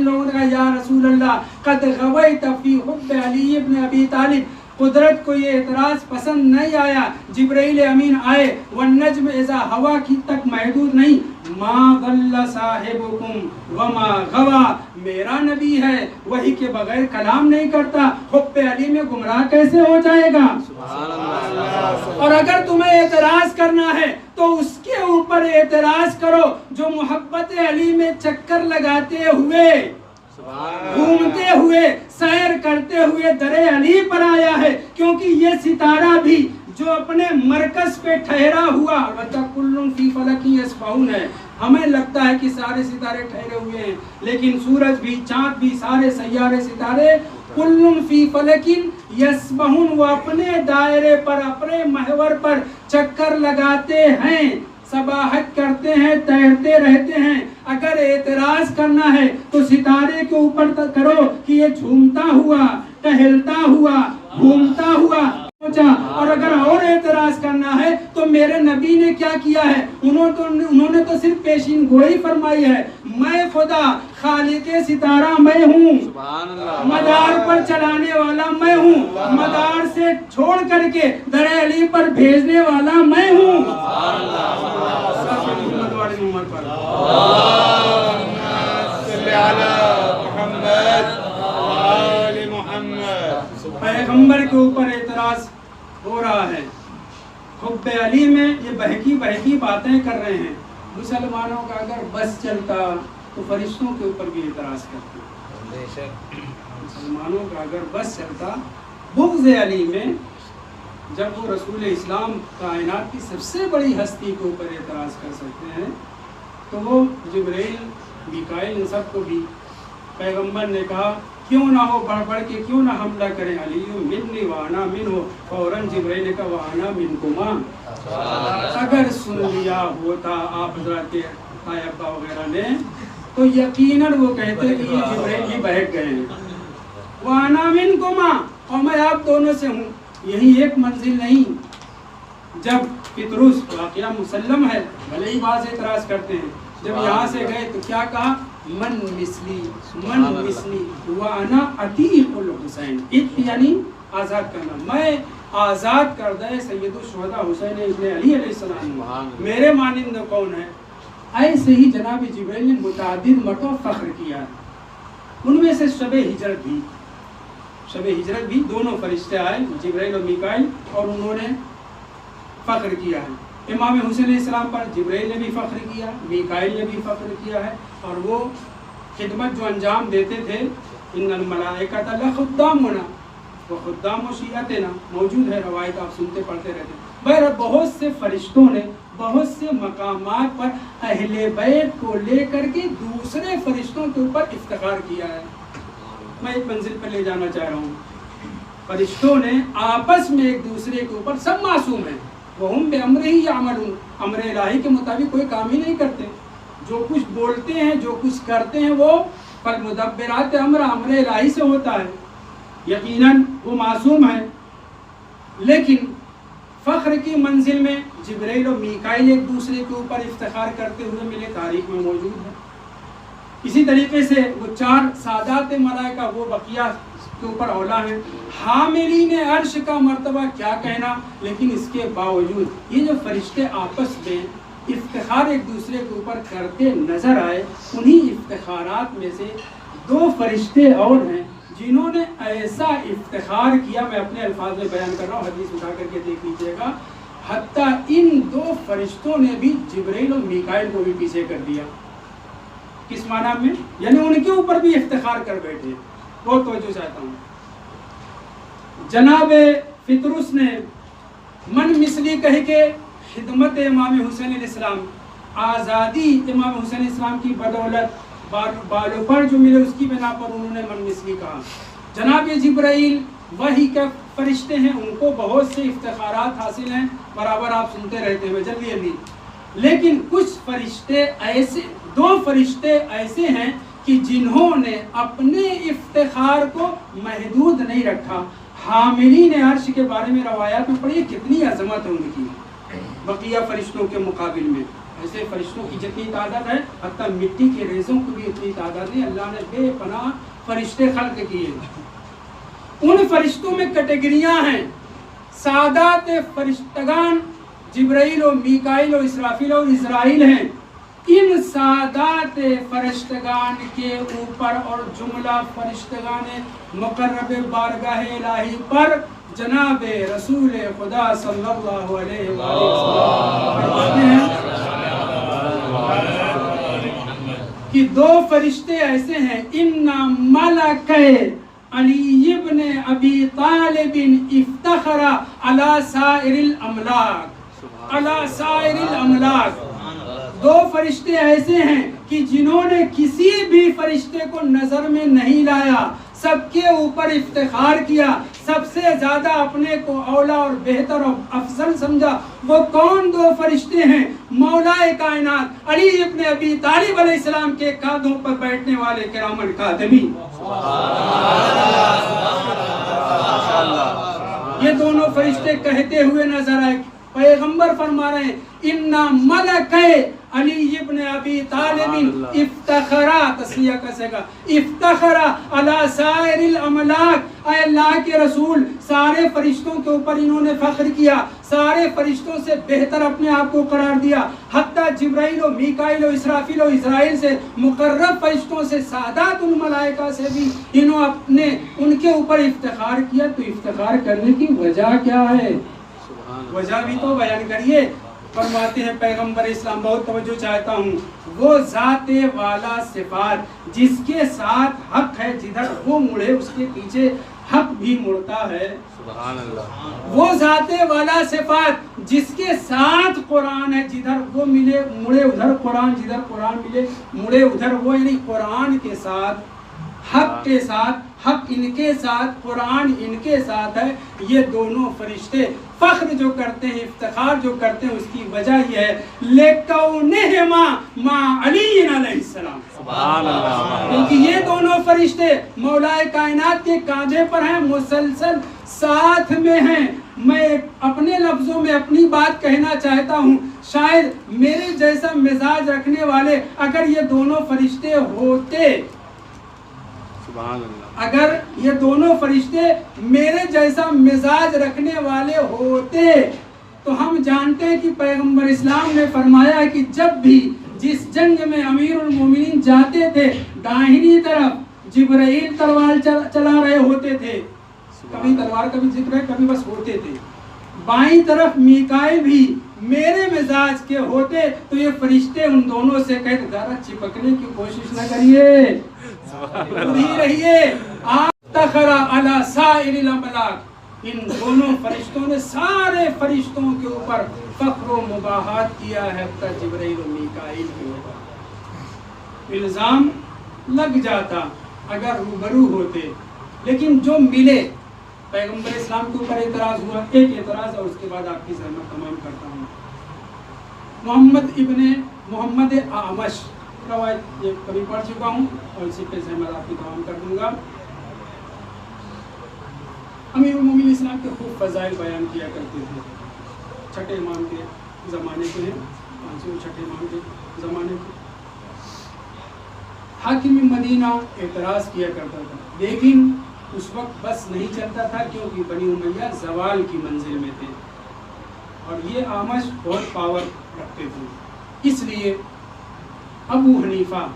لوگوں نے کہا یا رسول اللہ قد غویت فی حب علی ابن ابی طالب. قدرت کو یہ اعتراض پسند نہیں آیا. جبرائیل امین آئے, والنجم اذا ہوا کی تک محدود نہیں, ما ضل صاحبکم وما غوا. میرا نبی ہے وہی کے بغیر کلام نہیں کرتا, حب علی میں گمراہ کیسے ہو جائے گا. اور اگر تمہیں اعتراض کرنا ہے تو اس کے اوپر اعتراض کرو جو محبت علی میں چکر لگاتے ہوئے گھومتے ہوئے سیر کرتے ہوئے در علی پر آیا ہے. کیونکہ یہ ستارہ بھی جو اپنے مرکز پہ ٹھہرا ہوا, البتہ کل فی فلک یسبحون ہے, ہمیں لگتا ہے کہ سارے ستارے ٹھہرے ہوئے ہیں لیکن سورج بھی چاند بھی سارے سیارے ستارے کل فی فلک یسبحون, وہ اپنے دائرے پر اپنے محور پر چکر لگاتے ہیں, سباحت کرتے ہیں, تیرتے رہتے ہیں. اگر اعتراض کرنا ہے تو ستارے کے اوپر کرو کہ یہ جھومتا ہوا ٹہلتا ہوا گھومتا ہوا پہنچا. اور اگر اور اعتراض کرنا ہے تو میرے نبی نے کیا کیا ہے, انہوں نے تو صرف پیشین گوئی فرمائی ہے, میں خدا خالق ستارہ میں ہوں, مدار پر چلانے والا میں ہوں, مدار سے چھوڑ کر کے در علی پر بھیجنے والا میں ہوں. پیغمبر کے اوپر اعتراض ہو رہا ہے. حب علی میں یہ بہکی باتیں کر رہے ہیں. مسلمانوں کا اگر بس چلتا تو فرشتوں کے اوپر بھی اعتراض کرتے. مسلمانوں کا اگر بس چلتا, بغض علی میں جب وہ رسول اسلام کائنات کی سب سے بڑی ہستی کے اوپر اعتراض کر سکتے ہیں تو وہ جبرائیل میکائیل ان سب کو بھی پیغمبر نے کہا کیوں نہ ہو بڑھ کے کیوں نہ حملہ کریں, علی منی وانا منہ. فوراً جبرائیل نے کہا وانا منکما. اگر سن لیا ہوتا آپ حضرات کے ابا وغیرہ نے تو یقیناً وہ کہتے کہ یہ جبرائیل ہی بہک گئے ہیں. وانا منکما, اور میں آپ دونوں سے ہوں. یہی ایک منزل نہیں. جب پطرس واقعہ مسلم ہے, بھلے ہی بعض اعتراض کرتے ہیں, جب یہاں سے گئے تو کیا کہا, من مثلی وانا عتیق الحسین. یعنی آزاد کرنا، میں آزاد کردہ سید الشہداء حسین ابن علی علیہ السلام، میرے مانند کون ہے؟ ایسے ہی جناب جبرائیل نے متعدد مرتبہ فخر کیا ہے، ان میں سے شب ہجرت بھی دونوں فرشتے آئے، جبرائیل اور میکائیل، اور انہوں نے فخر کیا ہے۔ امام حسین علیہ السلام پر جبرائیل نے بھی فخر کیا، میکائیل نے بھی فخر کیا ہے، اور وہ خدمت جو انجام دیتے تھے، ان الملائکۃ لخدامنا وخدام شیعتنا، موجود ہے روایت، آپ سنتے پڑھتے رہتے ہیں۔ بہرحال بہت سے فرشتوں نے بہت سے مقامات پر اہل بیت کو لے کر کے دوسرے فرشتوں کے اوپر افتخار کیا ہے۔ میں ایک منزل پر لے جانا چاہ رہا ہوں، فرشتوں نے آپس میں ایک دوسرے کے اوپر، سب معصوم ہیں، وہم بِأَمْرِهِ يَعْمَلُونَ، امر الہی کے مطابق کوئی کام ہی نہیں کرتے، جو کچھ بولتے ہیں جو کچھ کرتے ہیں وہ فالمدبرات امر الہی سے ہوتا ہے، یقیناً وہ معصوم ہے۔ لیکن فخر کی منزل میں جبرائیل اور میکائیل ایک دوسرے کے اوپر افتخار کرتے ہوئے ملے، تاریخ میں موجود ہے۔ اسی طریقے سے وہ 4 سادات ملائکہ وہ بقیہ کے اوپر اولا ہیں، حاملین عرش کا مرتبہ کیا کہنا، لیکن اس کے باوجود یہ جو فرشتے آپس میں افتخار ایک دوسرے کے اوپر کرتے نظر آئے، انہی افتخارات میں سے 2 فرشتے اور ہیں جنہوں نے ایسا افتخار کیا، میں اپنے الفاظ میں بیان کر رہا ہوں، حدیث اٹھا کر کے دیکھ لیجیے گا، حتیٰ ان 2 فرشتوں نے بھی جبرائیل اور میکائیل کو بھی پیچھے کر دیا۔ کس معنی میں؟ یعنی ان کے اوپر بھی افتخار کر بیٹھے۔ بہت توجہ چاہتا ہوں، جناب فطرس نے من مثلی کہہ کے خدمت امام حسین علیہ السلام، آزادی امام حسین علیہ السلام کی بدولت بالوں پر جو ملے اس کی بنا پر انہوں نے من مثلی کہا۔ جناب جبرائیل وحی کے فرشتے ہیں، ان کو بہت سے افتخارات حاصل ہیں، برابر آپ سنتے رہتے ہیں، جلدی جلدی۔ لیکن کچھ فرشتے ایسے، 2 فرشتے ایسے ہیں کہ جنہوں نے اپنے افتخار کو محدود نہیں رکھا۔ حاملین عرش کے بارے میں روایات میں پڑھیے کتنی عظمت ہے ان کی بقیہ فرشتوں کے مقابل میں، ایسے فرشتوں کی جتنی تعداد ہے، حتیٰ مٹی کے ریزوں کی بھی اتنی تعداد ہے، اللہ نے بے پناہ فرشتے خلق کیے۔ ان فرشتوں میں کیٹیگریاں ہیں، سادات فرشتگان جبرائیل و میکائیل و اسرافیل اور اسرائیل ہیں۔ ان سادات فرشتگان کے اوپر اور جملہ فرشتگان مقرب بارگاہ الہی پر جناب رسول خدا صلی اللہ علیہ وسلم کہ 2 فرشتے ایسے ہیں، ان ملک علی ابن ابی طالب افتخر علی سائر الاملاک، علی سائر الاملاک۔ 2 فرشتے ایسے ہیں کہ جنہوں نے کسی بھی فرشتے کو نظر میں نہیں لایا، سب کے اوپر افتخار کیا، سب سے زیادہ اپنے کو اولا اور بہتر اور افضل سمجھا۔ وہ کون 2 فرشتے ہیں؟ مولا کائنات علی ابن ابی طالب علیہ السلام کے کاندھوں پر بیٹھنے والے کرامن کاتبین، یہ دونوں فرشتے کہتے ہوئے نظر آئے، پیغمبر فرما رہے ہیں ان ملک علی ابن ابی طالب افتخرا، تسلیہ کسے گا، افتخرا علی سائر الاملاک، اے اللہ کے رسول سارے فرشتوں کے اوپر انہوں نے فخر کیا، سارے فرشتوں سے بہتر اپنے آپ کو قرار دیا، حتیٰ جبرائیل و میکائیل و اسرافیل و اسرائیل سے مقرب فرشتوں سے، سادات الملائکہ سے بھی انہوں نے ان کے اوپر افتخار کیا۔ تو افتخار کرنے کی وجہ کیا ہے؟ وجہ بھی تو بیان کریے۔ فرماتے ہیں پیغمبر اسلام، بہت توجہ چاہتا ہوں، وہ ذات والا صفات جس کے ساتھ حق ہے، جدھر وہ مڑے اس کے پیچھے حق بھی مڑتا ہے۔ سبحان اللہ۔ وہ ذات والا صفات جس کے ساتھ قرآن ہے، جدھر وہ ملے مڑے ادھر قرآن، جدھر قرآن ملے مڑے ادھر وہ، یعنی قرآن کے ساتھ، حق کے ساتھ، حق ان کے ساتھ، قرآن ان کے ساتھ ہے۔ یہ دونوں فرشتے فخر جو کرتے ہیں، افتخار جو کرتے ہیں، اس کی وجہ یہ ہے لِكَوْنِهِمَا مَعَ عَلِيٍّ علیہ السلام، سبحان اللہ۔ کیونکہ یہ دونوں فرشتے مولا کائنات کے کاندھے پر ہیں، مسلسل ساتھ میں ہیں۔ میں اپنے لفظوں میں اپنی بات کہنا چاہتا ہوں، شاید میرے جیسا مزاج رکھنے والے اگر یہ دونوں فرشتے ہوتے سبحان اللہ. اگر یہ دونوں فرشتے میرے جیسا مزاج رکھنے والے ہوتے تو ہم جانتے ہیں کہ پیغمبر اسلام نے فرمایا کہ جب بھی جس جنگ میں امیر المومنین جاتے تھے داہنی طرف جبرائیل تلوار چلا رہے ہوتے تھے، کبھی تلوار کبھی ذکر ہے کبھی بس ہوتے تھے، بائیں طرف میکائیل بھی میرے مزاج کے ہوتے تو یہ فرشتے ان دونوں سے کہتے ذرا چپکنے کی کوشش نہ کریے، دور ہی رہیے. آپ تخرا علی سائر الاملاک، ان دونوں فرشتوں نے سارے فرشتوں کے اوپر فخر و مباحات کیا ہے، جبرائیل و میکائیل کے اوپر الزام لگ جاتا اگر روبرو ہوتے. لیکن جو ملے پیغمبر اسلام کے اوپر اعتراض ہوا، ایک اعتراض اور اس کے بعد آپ کی زحمت تمام کرتا ہوں. محمد اعمش روایت یہ کبھی پڑھ چکا ہوں اور اسی پہ زحمت آپ کی تمام کر دوں گا. امیر المومنین اسلام کے خوب فضائل بیان کیا کرتے تھے، چھٹے امام کے زمانے کے ہیں، 506 امام کے زمانے کے. حاکم مدینہ اعتراض کیا کرتا تھا، لیکن اس وقت بس نہیں چلتا تھا کیونکہ بنی امیہ زوال کی منزل میں تھے اور یہ اعمش بہت پاور رکھتے تھے. اس لیے ابو حنیفہ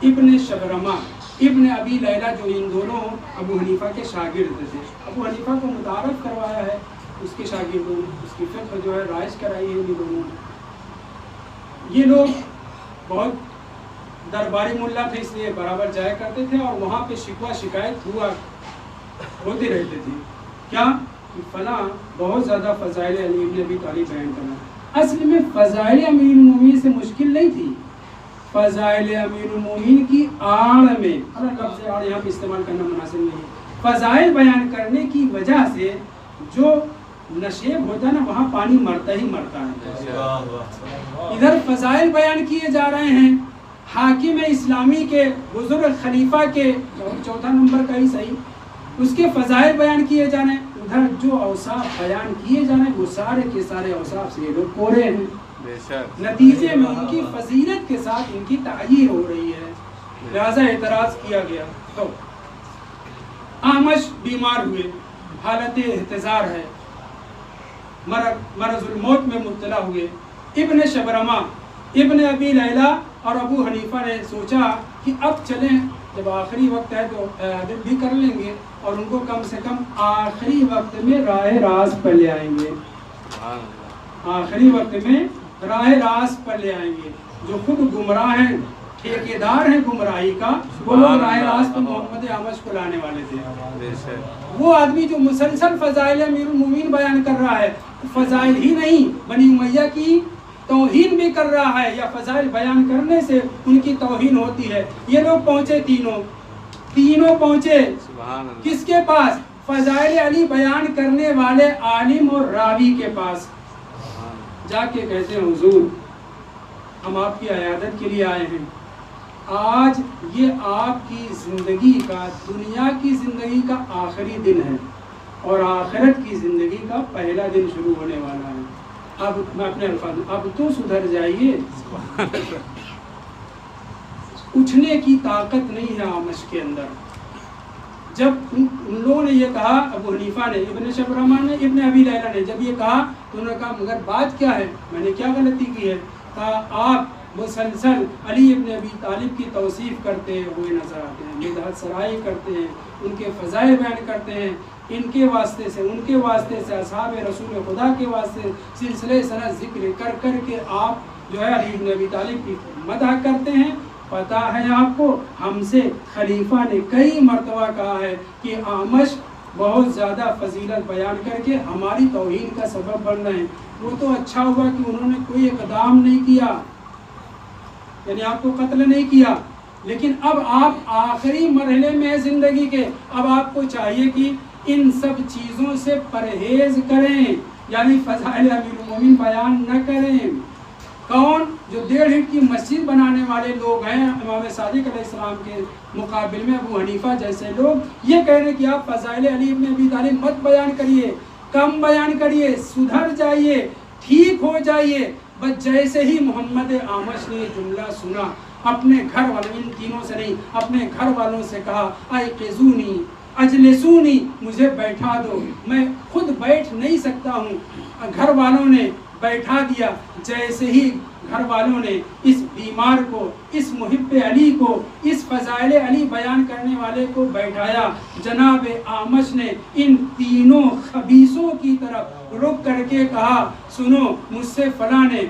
ابن شبرمہ ابن ابی لیلہ جو ان دونوں ابو حنیفہ کے شاگرد تھے، ابو حنیفہ کو متعارف کروایا ہے اس کے شاگردوں نے، اس کی فقہ جو ہے رائج کرائی ہے ان دونوں نے. یہ لوگ بہت درباری ملا تھے اس لیے برابر جایا کرتے تھے اور وہاں پہ شکوہ شکایت ہوتے رہتے تھے. کیا کہ فلاں بہت زیادہ فضائل علی ابن ابی طالب بیان کرنا. اصل میں فضائل امیر المومنین سے مشکل نہیں تھی، فضائل امیر المومنین کی آڑ میں، لفظ آڑ یہاں پہ استعمال کرنا مناسب نہیں، فضائل بیان کرنے کی وجہ سے جو نشیب ہوتا ہے نا وہاں پانی مرتا ہی مرتا ہے. ادھر فضائل بیان کیے جا رہے ہیں حاکم اسلامی کے بزرگ خلیفہ کے چوتھا نمبر کا ہی صحیح، اس کے فضائل بیان کیے جانے، ادھر جو اوصاف بیان کیے جانے وہ سارے کے سارے اوصاف سے یہ لوگ کورے ہیں. نتیجے میں ان کی فضیلت کے ساتھ ان کی تعیین ہو رہی ہے، لہذا اعتراض کیا گیا. تو اعمش بیمار ہوئے، حالت احتضار ہے، مرض الموت میں مبتلا ہوئے. ابن شبرمہ ابن ابی لیلہ اور ابو حنیفہ نے سوچا کہ اب چلیں، جب آخری وقت ہے تو عادت بھی کر لیں گے اور ان کو کم سے کم آخری وقت میں راہ راست پر لے آئیں گے. آخری وقت میں راہ راست پر لے آئیں گے. جو خود گمراہ ہیں، ٹھیکیدار ہیں گمراہی کا، وہ لوگ راہ راست پر محمد اعمش کو لانے والے تھے. وہ آدمی جو مسلسل فضائل امیر المومنین بیان کر رہا ہے، فضائل ہی نہیں بنی امیہ کی توہین بھی کر رہا ہے، یا فضائل بیان کرنے سے ان کی توہین ہوتی ہے. یہ لوگ پہنچے تینوں پہنچے کس کے پاس؟ فضائل علی بیان کرنے والے عالم اور راوی کے پاس. جا کے کہتے ہیں حضور ہم آپ کی عیادت کے لیے آئے ہیں، آج یہ آپ کی زندگی کا، دنیا کی زندگی کا آخری دن ہے اور آخرت کی زندگی کا پہلا دن شروع ہونے والا ہے. اب میں اپنے الفاظ اب تو سدھر جائیے. اٹھنے کی طاقت نہیں ہے اعمش کے اندر. جب ان لوگوں نے یہ کہا، ابو حنیفہ نے، ابن شبرمہ نے، ابن ابی لیلہ نے جب یہ کہا تو انہوں نے کہا مگر بات کیا ہے، میں نے کیا غلطی کی ہے؟ کہا آپ مسلسل علی ابن ابی طالب کی توصیف کرتے ہوئے نظر آتے ہیں، مدحت سرائی کرتے ہیں، ان کے فضائل بیان کرتے ہیں، ان کے واسطے سے، ان کے واسطے سے، اصحاب رسول خدا کے واسطے سلسلے سند ذکر کر کر کے آپ جو ہے علی ابن ابی طالب کی مدح کرتے ہیں. پتہ ہے آپ کو ہم سے خلیفہ نے کئی مرتبہ کہا ہے کہ اعمش بہت زیادہ فضیلت بیان کر کے ہماری توہین کا سبب بن رہے ہیں. وہ تو اچھا ہوا کہ انہوں نے کوئی اقدام نہیں کیا، یعنی آپ کو قتل نہیں کیا، لیکن اب آپ آخری مرحلے میں زندگی کے، اب آپ کو چاہیے کہ ان سب چیزوں سے پرہیز کریں، یعنی فضائل امیر المومنین بیان نہ کریں. کون؟ جو 1.5 اینٹ کی مسجد بنانے والے لوگ ہیں امام صادق علیہ السلام کے مقابل میں ابو حنیفہ جیسے لوگ یہ کہہ رہے کہ آپ فضائل علی ابن ابی طالب مت بیان کریے، کم بیان کریے، سدھر جائیے، ٹھیک ہو جائیے. بس جیسے ہی محمد اعمش نے یہ جملہ سنا اپنے گھر والوں، ان تینوں سے نہیں، اپنے گھر والوں سے کہا ایقظونی اجلسونی، مجھے بیٹھا دو، میں خود بیٹھ نہیں سکتا ہوں۔ گھر والوں نے بیٹھا دیا۔ جیسے ہی گھر والوں نے اس بیمار کو، اس محب علی کو، اس فضائل علی بیان کرنے والے کو بیٹھایا، جناب اعمش نے ان تینوں خبیثوں کی طرف رک کر کے کہا سنو، مجھ سے فلاں نے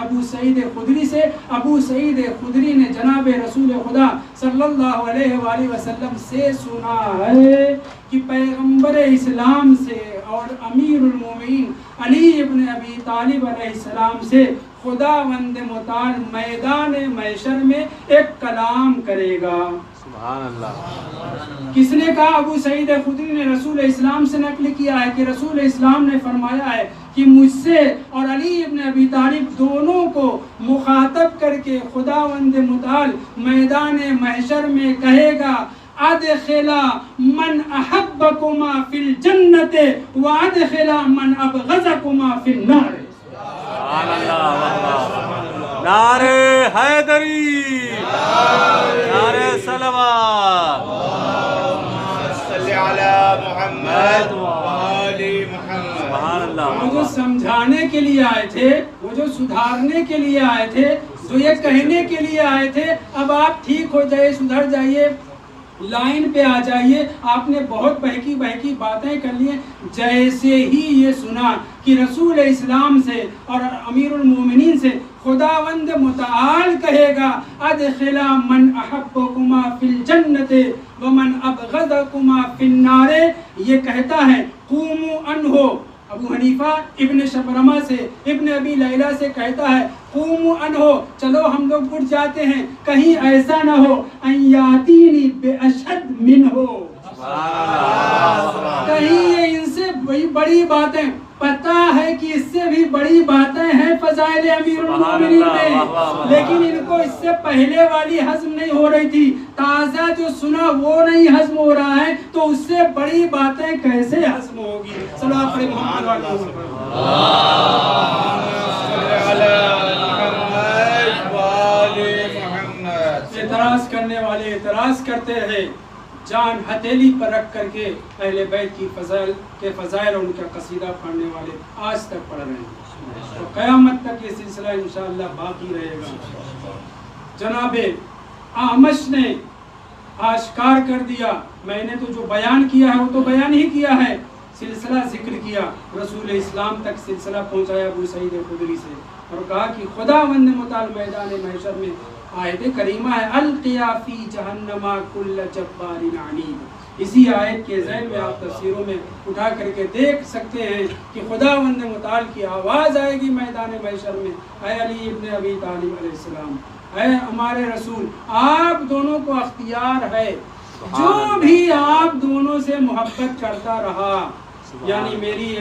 ابو سعید خدری سے، ابو سعید خدری نے جناب رسول خدا صلی اللہ علیہ وآلہ وسلم سے سنا ہے کہ پیغمبر اسلام سے اور امیر المومنین علی ابن ابی طالب علیہ السلام سے خداوند متعال میدان محشر میں ایک کلام کرے گا۔ سبحان اللہ۔ کس نے کہا؟ ابو سعید خدری نے رسول اسلام سے نقل کیا ہے کہ رسول اسلام نے فرمایا ہے کہ مجھ سے اور علی ابن ابی طالب دونوں کو مخاطب کر کے خداوند متعال میدان محشر میں کہے گا ادخلا من احبکما فی الجنت وادخلا من ابغضکما فی النار۔ سبحان اللہ۔ نعرہ حیدری، نعرہ صلوات، صلی علی محمد وآل محمد۔ سبحان اللہ۔ وہ جو سمجھانے کے لیے آئے تھے، وہ جو سدھارنے کے لیے آئے تھے، جو یہ کہنے کے لیے آئے تھے اب آپ ٹھیک ہو جائے، سدھر جائیے، لائن پہ آ جائیے، آپ نے بہت بہکی باتیں کر لی ہیں۔ جیسے ہی یہ سنا کہ رسول اسلام سے اور امیر المومنین سے خداوند متعال کہے گا ادخلا من احبکما فی الجنت ومن ابغضکما فی النار، یہ کہتا ہے قوموا عنہ، ابو حنیفہ ابن شبرمہ سے، ابن ابی لیلہ سے کہتا ہے قوموا عنہ، چلو ہم لوگ اٹھ جاتے ہیں، کہیں ایسا نہ ہو ان یاتینی باشد منہ، کہیں یہ ان سے بڑی باتیں، پتہ ہے کہ اس سے بھی بڑی باتیں ہیں فضائل امیر المومنین میں، لیکن ان کو اس سے پہلے والی ہضم نہیں ہو رہی تھی، تازہ جو سنا وہ نہیں ہضم ہو رہا ہے، تو اس سے بڑی باتیں کیسے ہضم ہوگی؟ صلوات پر محمد اعتراض کرنے والے اعتراض کرتے رہے، جان ہتھیلی پر رکھ کر کے اہل بیت کی فضائل اور ان کا قصیدہ پڑھنے والے آج تک پڑھ رہے ہیں، اور قیامت تک یہ سلسلہ انشاءاللہ باقی رہے گا۔ جناب اعمش نے آشکار کر دیا، میں نے تو جو بیان کیا ہے وہ تو بیان ہی کیا ہے، سلسلہ ذکر کیا، رسول اسلام تک سلسلہ پہنچایا ابو سعید خدری سے، اور کہا کہ خداوند متعال میدان محشر میں آیت کریمہ ہے القیا فی جہنم کل جبار عنید، اسی آیت کے ذیل میں آپ تفسیروں میں اٹھا کر کے دیکھ سکتے ہیں کہ خداوند متعال کی آواز آئے گی میدان محشر میں، اے علی ابن ابی طالب علیہ السلام، اے ہمارے رسول، آپ دونوں کو اختیار ہے، جو بھی آپ دونوں سے محبت کرتا رہا، یعنی میری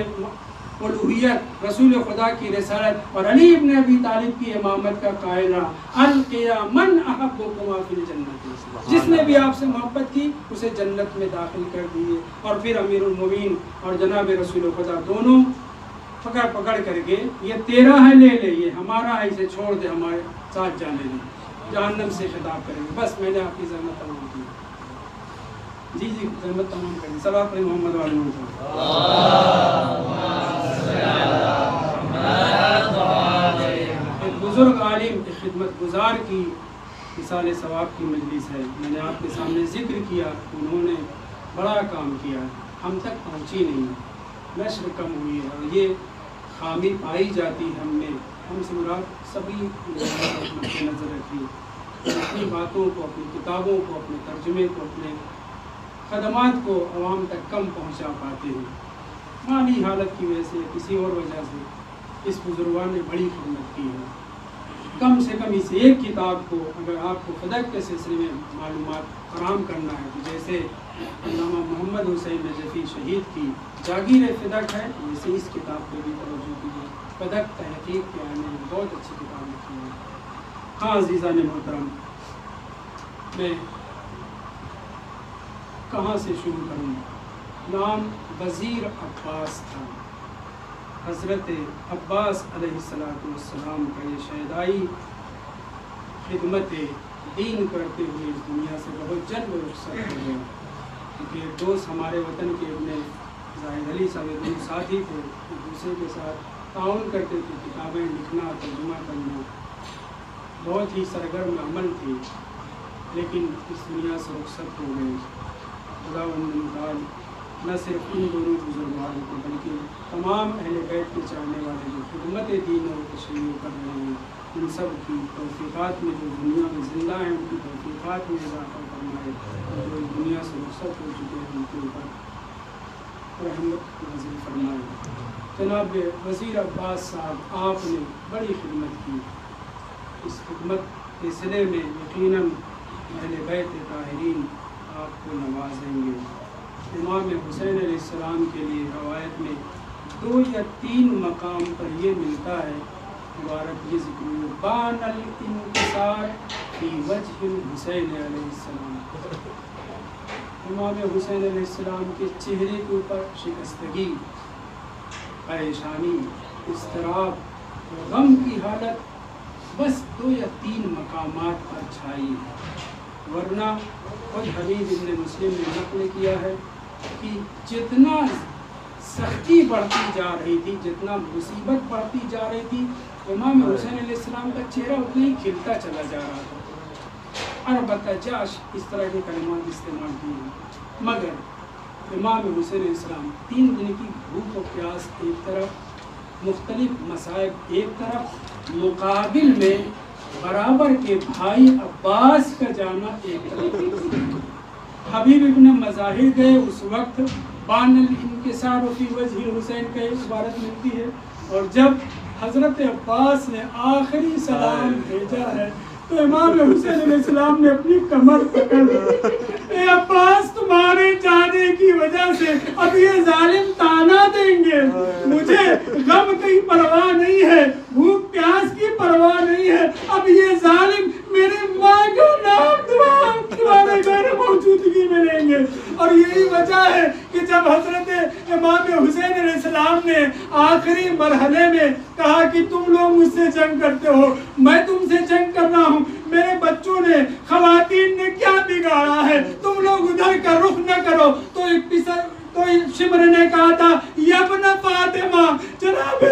الوہیت، رسول خدا کی رسالت اور علی ابن ابی طالب کی امامت کا قائل رہا، القیا من احبکما فی الجنت، جس نے بھی آپ سے محبت کی اسے جنت میں داخل کر دیے۔ اور پھر امیر المومنین اور جناب رسول خدا دونوں پکڑ کر کے یہ تیرا ہے لے لے، یہ ہمارا ہے اسے چھوڑ دے، ہمارے ساتھ جانے دے، جہنم سے خطاب کریں گے، بس میں نے آپ کی زحمت تمام کی۔ جی زحمت تمام کریں، صلوات پر محمد وعلی ایک بزرگ عالم ایک خدمت گزار کی مثال ثواب کی مجلس ہے، میں نے آپ کے سامنے ذکر کیا، انہوں نے بڑا کام کیا، ہم تک پہنچی نہیں، نشر کم ہوئی ہے، اور یہ خامی پائی جاتی ہم میں، ہم سے مراد سبھی مد نظر رکھیے، اپنی باتوں کو، اپنی کتابوں کو، اپنے ترجمے کو، اپنے خدمات کو عوام تک کم پہنچا پاتے ہیں، مالی حالت کی وجہ سے، کسی اور وجہ سے۔ اس بزرگان نے بڑی خدمت کی ہے، کم سے کم اس ایک کتاب کو اگر آپ کو فدق کے سلسلے میں معلومات فراہم کرنا ہے، تو جیسے علامہ محمد حسین نجفی شہید کی جاگیر فدق ہے، ویسے اس کتاب پہ بھی توجہ کیجیے، فدق تحقیق کے آنے میں بہت اچھی کتاب لکھی ہے۔ ہاں عزیزان محترم، میں کہاں سے شروع کروں؟ نام وزیر عباس تھا، حضرت عباس علیہ السلام کا یہ شہدائی خدمت دین کرتے ہوئے اس دنیا سے بہت جلد رخصت ہو گیا، کیونکہ ایک دوست ہمارے وطن کے اپنے زاہد علی صاحب دونوں ساتھی تھے، ایک دوسرے کے ساتھ تعاون کرتے تھے، کتابیں لکھنا ترجمہ کرنا، بہت ہی سرگرم عمل تھی، لیکن اس دنیا سے رخصت ہو گئے۔ خداوند متعال نہ صرف ان دونوں بزرگواروں کو بلکہ تمام اہل بیت کے چاہنے والے جو خدمت دین اور تشریح کر رہے ہیں، ان سب کی توفیقات میں، جو دنیا میں زندہ ہیں ان کی توفیقات میں اضافہ فرمائے، اور جو اس دنیا سے رخصت ہو چکے ہیں ان کے اوپر رحمت نازل فرمائے۔ جناب وزیر عباس صاحب، آپ نے بڑی خدمت کی، اس خدمت کے صلے میں یقیناً اہل بیت طاہرین آپ کو نوازیں گے۔ امام حسین علیہ السلام کے لیے روایت میں 2 یا 3 مقام پر یہ ملتا ہے، مبارک یہ ذکر ہے، بان الانکسار فی وجہ الحسین علیہ السلام، امام حسین علیہ السلام کے چہرے کے اوپر شکستگی، پریشانی، اضطراب، غم کی حالت بس 2 یا 3 مقامات پر چھائی ہے، ورنہ خود حبیب ابن مسلم نے نقل کیا ہے کہ جتنا سختی بڑھتی جا رہی تھی، جتنا مصیبت بڑھتی جا رہی تھی، امام حسین علیہ السلام کا چہرہ اتنا ہی کھلتا چلا جا رہا تھا۔ البتہ جاش اس طرح کے کلمات استعمال کیے ہیں، مگر امام حسین علیہ السلام 3 دن کی بھوک و پیاس ایک طرف، مختلف مصائب ایک طرف، مقابل میں برابر کے بھائی عباس کا جانا ایک طرف۔ حبیب ابن مظاہر گئے، اس وقت بان الانکسار فی وجہ الحسین کا عبارت ملتی ہے، اور جب حضرت عباس نے آخری سلام بھیجا ہے تو امام حسین علیہ السلام نے اپنی کمر پکڑ لی، اے عباس تمہارے جانے کی وجہ سے اب یہ ظالم تانا دیں گے، مجھے غم کی پرواہ نہیں ہے، بھوک پیاس کی پرواہ نہیں ہے، اب یہ ظالم میرے ماں کا نام تمہارے غیر موجودگی میں لیں گے۔ اور یہی وجہ ہے کہ جب حضرت امام حسین علیہ السلام نے آخری مرحلے میں کہا کہ تم لوگ مجھ سے جنگ کرتے ہو، میں تم سے جنگ کر رہا ہوں، میرے بچوں نے، خواتین نے کیا بگاڑا ہے، تم لوگ ادھر کا رخ نہ کرو، تو ایک شمر نے کہا تھا، یبن فاطمہ، جناب